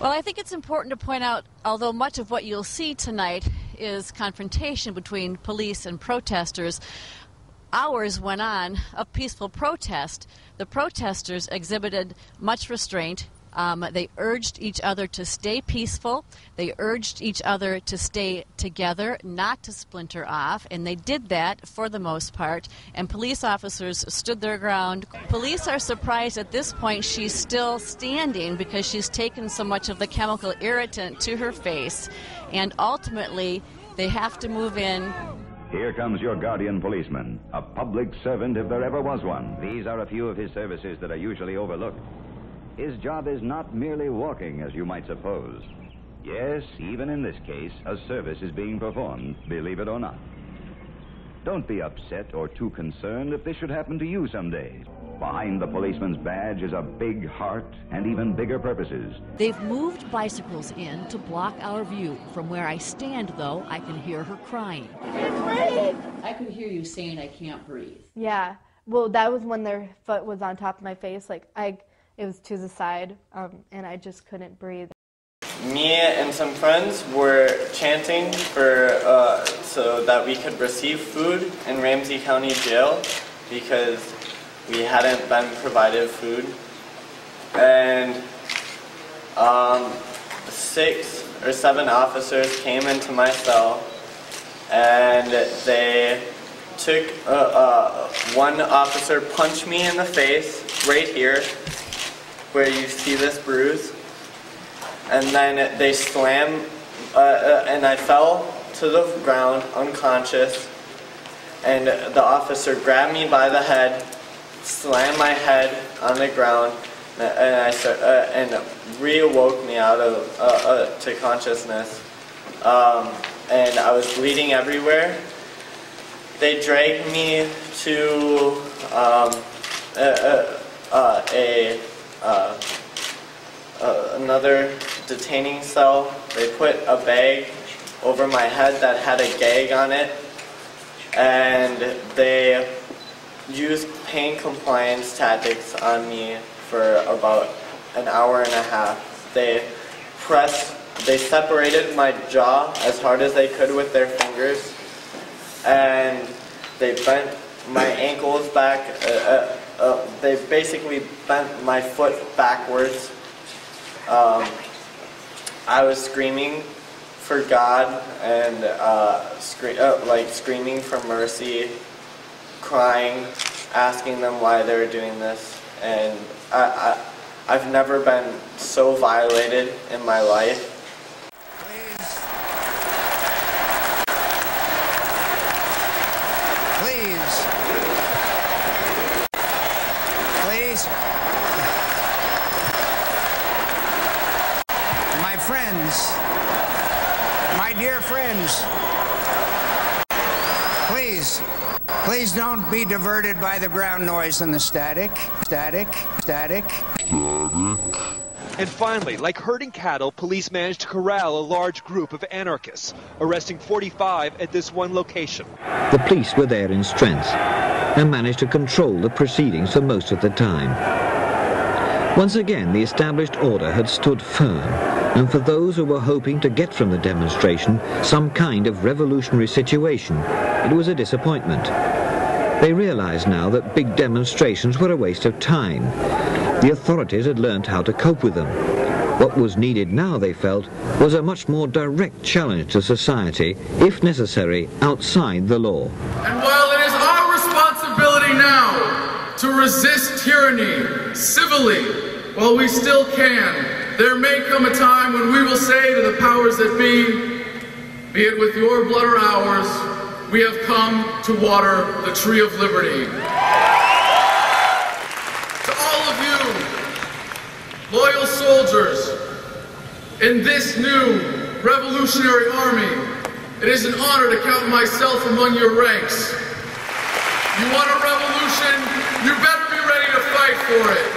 Well, I think it's important to point out, although much of what you'll see tonight is confrontation between police and protesters, hours went on of peaceful protest. The protesters exhibited much restraint. They urged each other to stay peaceful. They urged each other to stay together, not to splinter off, and they did that for the most part, and police officers stood their ground. Police are surprised at this point she's still standing because she's taken so much of the chemical irritant to her face, and ultimately they have to move in. Here comes your guardian policeman, a public servant if there ever was one. These are a few of his services that are usually overlooked. His job is not merely walking, as you might suppose. Yes, even in this case, a service is being performed, believe it or not. Don't be upset or too concerned if this should happen to you someday. Behind the policeman's badge is a big heart and even bigger purposes. They've moved bicycles in to block our view. From where I stand, though, I can hear her crying. I can't breathe! I could hear you saying, "I can't breathe." Yeah, well, that was when their foot was on top of my face. It was to the side, and I just couldn't breathe. Me and some friends were chanting so that we could receive food in Ramsey County Jail because we hadn't been provided food. And 6 or 7 officers came into my cell, and they took one officer punched me in the face right here, where you see this bruise, and then they slammed, and I fell to the ground unconscious, and the officer grabbed me by the head, slammed my head on the ground, and reawoke me out of to consciousness, and I was bleeding everywhere. They dragged me to another detaining cell. They put a bag over my head that had a gag on it, and they used pain compliance tactics on me for about an hour and a half. They separated my jaw as hard as they could with their fingers, and they bent my ankles back. They basically bent my foot backwards. I was screaming for God and screaming for mercy, crying, asking them why they were doing this. And I've never been so violated in my life. Please. My friends, my dear friends, please don't be diverted by the ground noise and the static. And finally, like herding cattle, police managed to corral a large group of anarchists, arresting 45 at this one location. The police were there in strength and managed to control the proceedings for most of the time. Once again, the established order had stood firm, and for those who were hoping to get from the demonstration some kind of revolutionary situation, it was a disappointment. They realized now that big demonstrations were a waste of time. The authorities had learned how to cope with them. What was needed now, they felt, was a much more direct challenge to society, if necessary, outside the law. And while it is our responsibility now to resist tyranny civilly while we still can, there may come a time when we will say to the powers that be it with your blood or ours, we have come to water the tree of liberty. To all of you, loyal soldiers, in this new revolutionary army, it is an honor to count myself among your ranks. You want a revolution? You better be ready to fight for it.